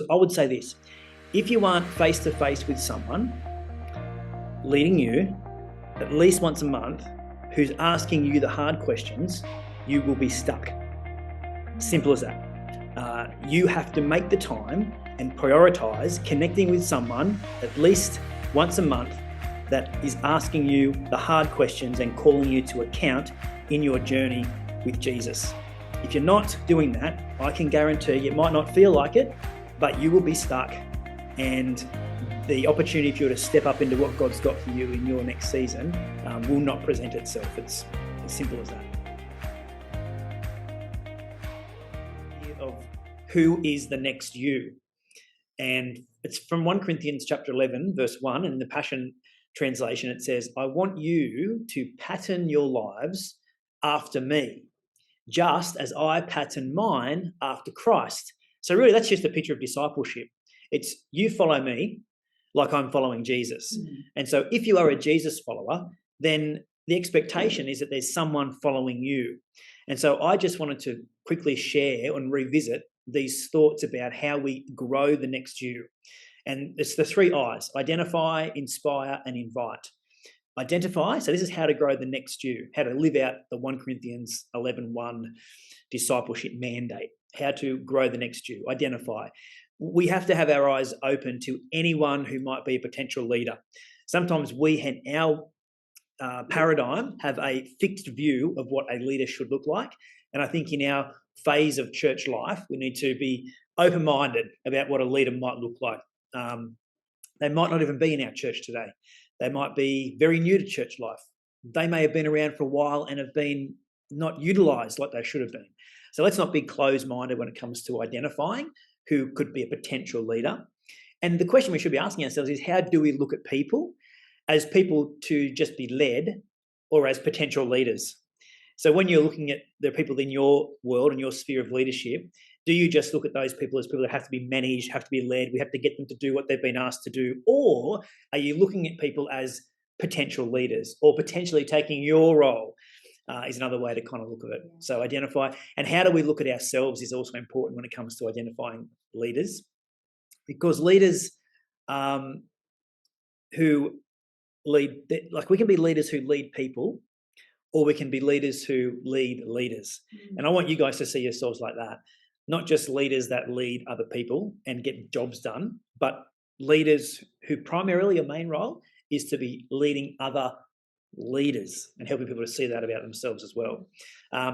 Because I would say this, if you aren't face-to-face with someone leading you at least once a month who's asking you the hard questions, you will be stuck. Simple as that. You have to make the time and prioritize connecting with someone at least once a month that is asking you the hard questions and calling you to account in your journey with Jesus. If you're not doing that, I can guarantee you, it might not feel like it, but you will be stuck, and the opportunity for you to step up into what God's got for you in your next season will not present itself. It's as simple as that. Of who is the next you? And it's from 1 Corinthians chapter 11, verse 1, in the Passion Translation, it says, I want you to pattern your lives after me, just as I pattern mine after Christ. So really, that's just a picture of discipleship. It's you follow me like I'm following Jesus. And so if you are a Jesus follower, then the expectation is that there's someone following you. And so I just wanted to quickly share and revisit these thoughts about how we grow the next you. And it's the 3 I's: identify, inspire, and invite. Identify, so this is how to grow the next you, how to live out the 1 Corinthians 11:1 discipleship mandate, how to grow the next you. Identify. We have to have our eyes open to anyone who might be a potential leader. Sometimes we, in our paradigm, have a fixed view of what a leader should look like. And I think in our phase of church life, we need to be open-minded about what a leader might look like. They might not even be in our church today. They might be very new to church life. They may have been around for a while and have been not utilised like they should have been. So let's not be closed-minded when it comes to identifying who could be a potential leader. And the question we should be asking ourselves is, how do we look at people? As people to just be led, or as potential leaders? So when you're looking at the people in your world and your sphere of leadership, do you just look at those people as people that have to be managed, have to be led, we have to get them to do what they've been asked to do? Or are you looking at people as potential leaders, or potentially taking your role is another way to kind of look at it. So identify. And how do we look at ourselves is also important when it comes to identifying leaders, because leaders who lead, like we can be leaders who lead people, or we can be leaders who lead leaders. And I want you guys to see yourselves like that. Not just leaders that lead other people and get jobs done, but leaders who primarily your main role is to be leading other leaders and helping people to see that about themselves as well.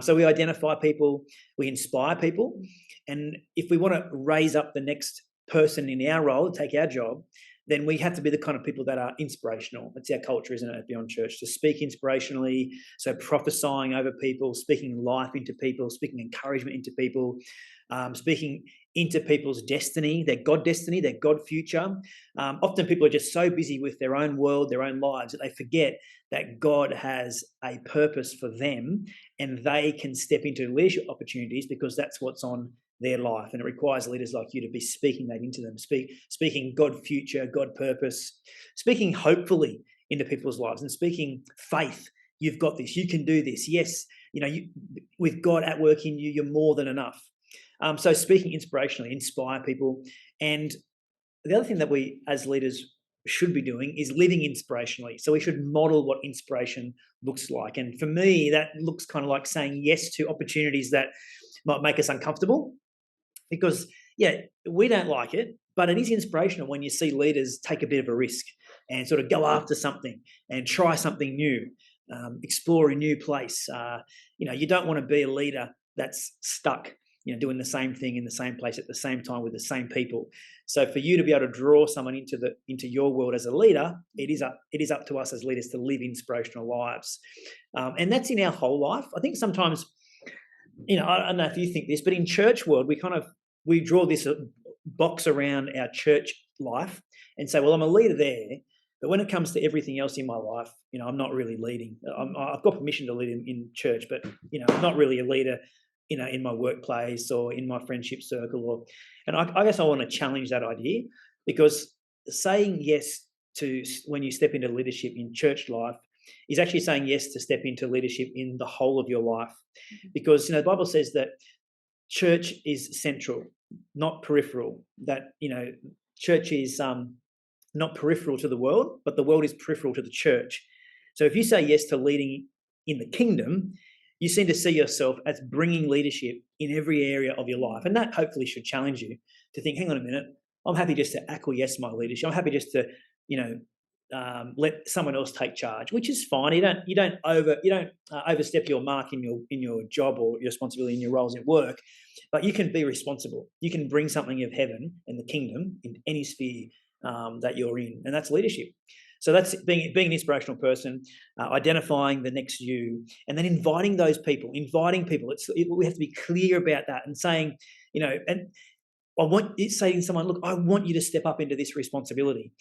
So we identify people, we inspire people, and if we want to raise up the next person in our role, take our job, then we have to be the kind of people that are inspirational. That's our culture, isn't it, at Beyond Church, to speak inspirationally, so prophesying over people, speaking life into people, speaking encouragement into people, speaking into people's destiny, their God future. Often people are just so busy with their own world, their own lives, that they forget that God has a purpose for them, and they can step into leadership opportunities because that's what's on their life. And it requires leaders like you to be speaking that into them, speaking God future, God purpose, speaking hopefully into people's lives, and speaking faith. You've got this, you can do this. Yes, with God at work in you, you're more than enough. So speaking inspirationally, inspire people. And the other thing that we as leaders should be doing is living inspirationally. So we should model what inspiration looks like. And for me, that looks kind of like saying yes to opportunities that might make us uncomfortable, because, we don't like it, but it is inspirational when you see leaders take a bit of a risk and sort of go after something and try something new, explore a new place. You don't want to be a leader that's stuck, doing the same thing in the same place at the same time with the same people. So for you to be able to draw someone into your world as a leader, it is up to us as leaders to live inspirational lives. And that's in our whole life. I think sometimes, I don't know if you think this, but in church world, we draw this box around our church life and say, well, I'm a leader there, but when it comes to everything else in my life, I'm not really leading. I've got permission to lead in church, but, I'm not really a leader, in my workplace or in my friendship circle. And I guess I want to challenge that idea, because saying yes to when you step into leadership in church life is actually saying yes to step into leadership in the whole of your life. Because, the Bible says that church is central. not peripheral. That, church is not peripheral to the world, but the world is peripheral to the church. So if you say yes to leading in the kingdom, you seem to see yourself as bringing leadership in every area of your life. And that hopefully should challenge you to think, hang on a minute, I'm happy just to acquiesce my leadership. I'm happy just to, let someone else take charge, which is fine. You don't overstep your mark in your job or your responsibility in your roles at work, but you can be responsible. You can bring something of heaven and the kingdom in any sphere that you're in, and that's leadership. So that's being an inspirational person, identifying the next you, and then inviting people. We have to be clear about that and saying, and saying to someone, look, I want you to step up into this responsibility.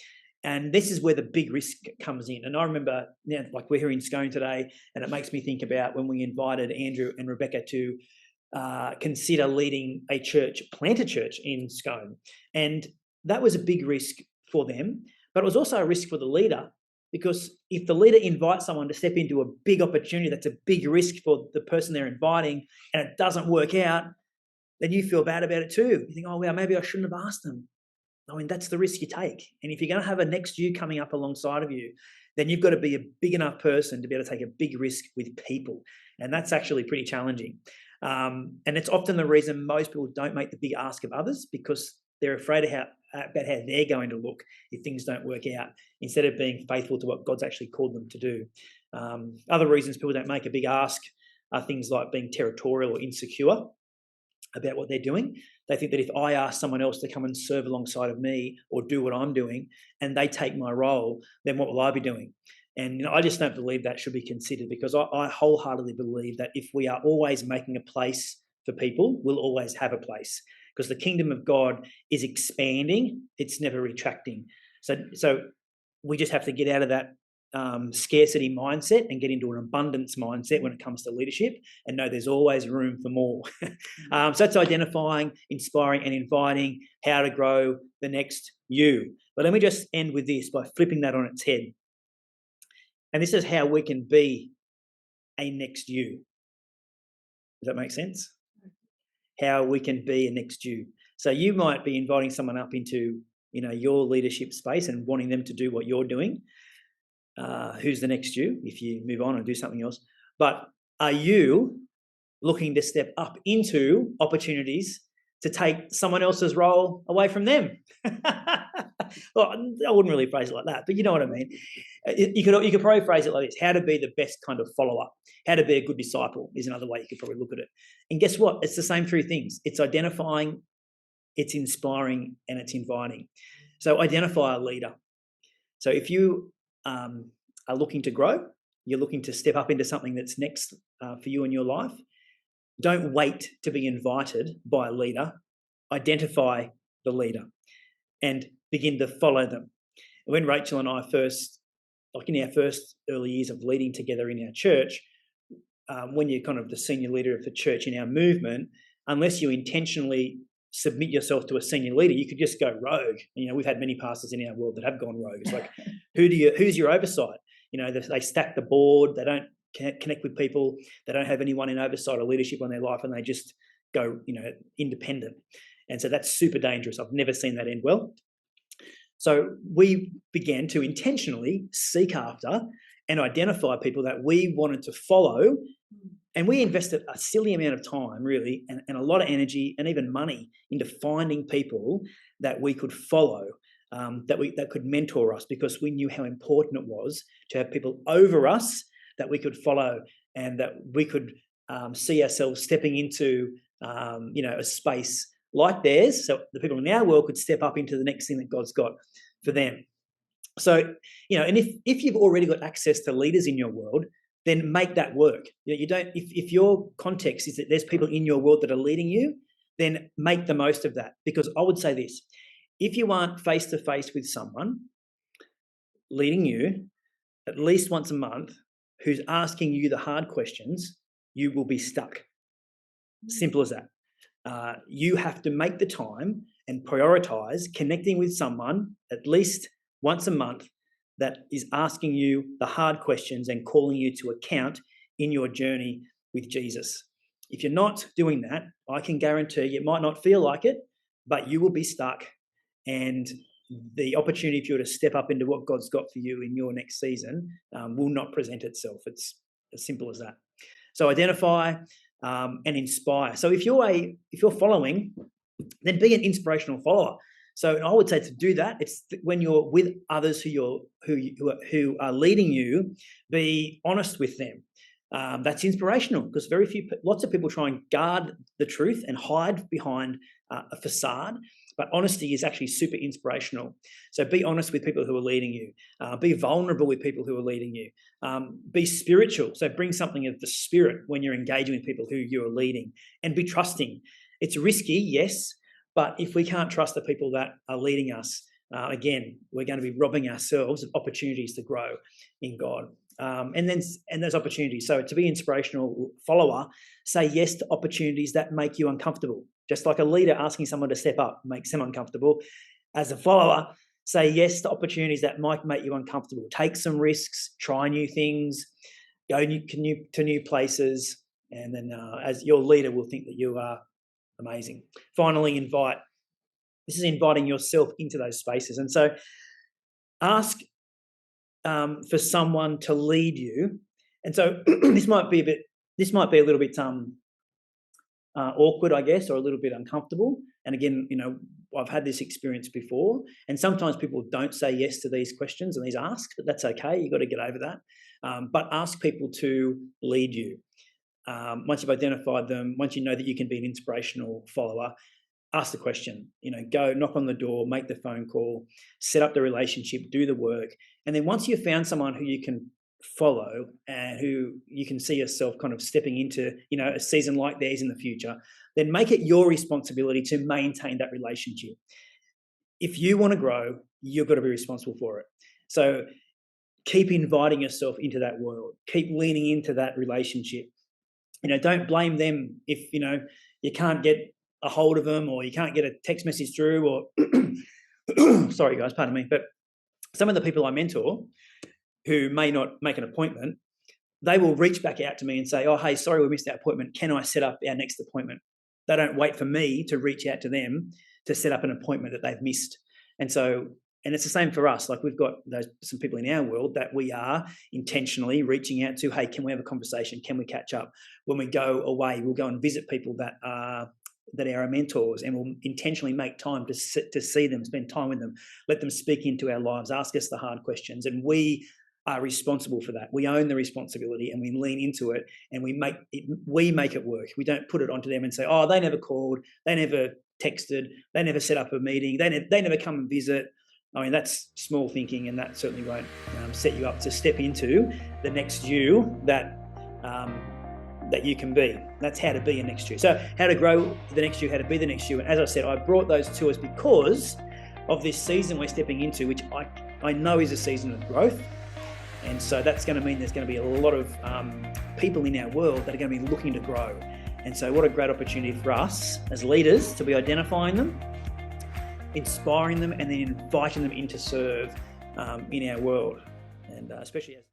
And this is where the big risk comes in. And I remember, like we're here in Scone today, and it makes me think about when we invited Andrew and Rebecca to consider leading plant a church in Scone. And that was a big risk for them, but it was also a risk for the leader, because if the leader invites someone to step into a big opportunity, that's a big risk for the person they're inviting, and it doesn't work out, then you feel bad about it too. You think, oh, well, maybe I shouldn't have asked them. I mean, that's the risk you take. And if you're going to have a next you coming up alongside of you, then you've got to be a big enough person to be able to take a big risk with people. And that's actually pretty challenging. And it's often the reason most people don't make the big ask of others, because they're afraid about how they're going to look if things don't work out, instead of being faithful to what God's actually called them to do. Other reasons people don't make a big ask are things like being territorial or insecure about what they're doing. They think that if I ask someone else to come and serve alongside of me or do what I'm doing and they take my role, then what will I be doing? And I just don't believe that should be considered, because I wholeheartedly believe that if we are always making a place for people, we'll always have a place, because the kingdom of God is expanding, it's never retracting. So we just have to get out of that scarcity mindset and get into an abundance mindset when it comes to leadership, and know there's always room for more. So that's identifying, inspiring, and inviting how to grow the next you. But let me just end with this by flipping that on its head. And this is how we can be a next you. Does that make sense? How we can be a next you. So you might be inviting someone up into, your leadership space and wanting them to do what you're doing. Who's the next you if you move on and do something else? But are you looking to step up into opportunities to take someone else's role away from them? Well, I wouldn't really phrase it like that, but you know what I mean. You could probably phrase it like this: how to be the best kind of follower, how to be a good disciple is another way you could probably look at it. And guess what? It's the same three things. It's identifying, it's inspiring, and it's inviting. So identify a leader. So if you are looking to grow, you're looking to step up into something that's next for you in your life, don't wait to be invited by a leader. Identify the leader and begin to follow them. When Rachel and I in our first early years of leading together in our church, when you're kind of the senior leader of the church in our movement, unless you intentionally submit yourself to a senior leader, you could just go rogue. We've had many pastors in our world that have gone rogue. It's like, who's your oversight? They stack the board, they don't connect with people, they don't have anyone in oversight or leadership on their life, and they just go, independent. And so that's super dangerous. I've never seen that end well. So we began to intentionally seek after and identify people that we wanted to follow. And we invested a silly amount of time, really, and a lot of energy and even money into finding people that we could follow, that could mentor us, because we knew how important it was to have people over us that we could follow, and that we could see ourselves stepping into, a space like theirs, so the people in our world could step up into the next thing that God's got for them. So, and if you've already got access to leaders in your world, then make that work. You don't. If your context is that there's people in your world that are leading you, then make the most of that. Because I would say this: if you aren't face to face with someone leading you at least once a month, who's asking you the hard questions, you will be stuck. Simple as that. You have to make the time and prioritize connecting with someone at least once a month that is asking you the hard questions and calling you to account in your journey with Jesus. If you're not doing that, I can guarantee you might not feel like it, but you will be stuck, and the opportunity for you to step up into what God's got for you in your next season will not present itself. It's as simple as that. So identify and inspire. So if you're following, then be an inspirational follower. So I would say to do that, it's when you're with others who are leading you, be honest with them. That's inspirational, because lots of people try and guard the truth and hide behind a facade, but honesty is actually super inspirational. So be honest with people who are leading you. Be vulnerable with people who are leading you. Be spiritual. So bring something of the spirit when you're engaging with people who you're leading, and be trusting. It's risky, yes, but if we can't trust the people that are leading us, again, we're going to be robbing ourselves of opportunities to grow in God. And there's opportunities. So to be an inspirational follower, say yes to opportunities that make you uncomfortable. Just like a leader asking someone to step up makes them uncomfortable. As a follower, say yes to opportunities that might make you uncomfortable. Take some risks, try new things, go to new places, and then as your leader will think that you are amazing. Finally, invite. This is inviting yourself into those spaces. And so ask for someone to lead you. And so this might be a little bit awkward, I guess, or a little bit uncomfortable. And again, I've had this experience before. And sometimes people don't say yes to these questions and these asks, but that's okay. You've got to get over that. But ask people to lead you. Once you've identified them, once you know that you can be an inspirational follower, ask the question, go knock on the door, make the phone call, set up the relationship, do the work. And then once you've found someone who you can follow and who you can see yourself kind of stepping into, a season like theirs in the future, then make it your responsibility to maintain that relationship. If you want to grow, you've got to be responsible for it. So keep inviting yourself into that world. Keep leaning into that relationship. Don't blame them if, you can't get a hold of them, or you can't get a text message through, or sorry guys, pardon me, but some of the people I mentor who may not make an appointment, they will reach back out to me and say, oh, hey, sorry, we missed our appointment. Can I set up our next appointment? They don't wait for me to reach out to them to set up an appointment that they've missed. And it's the same for us. Like, we've got some people in our world that we are intentionally reaching out to. Hey, can we have a conversation? Can we catch up? When we go away, we'll go and visit people that are our mentors, and we'll intentionally make time to see them, spend time with them, let them speak into our lives, ask us the hard questions. And we are responsible for that. We own the responsibility, and we lean into it, and we make it work. We don't put it onto them and say, oh, they never called, they never texted, they never set up a meeting, they never come and visit. I mean, that's small thinking, and that certainly won't set you up to step into the next you that you can be. That's how to be a next you. So how to grow the next you, how to be the next you. And as I said, I brought those to us because of this season we're stepping into, which I know is a season of growth. And so that's going to mean there's going to be a lot of people in our world that are going to be looking to grow. And so what a great opportunity for us as leaders to be identifying them, inspiring them, and then inviting them in to serve in our world. And especially as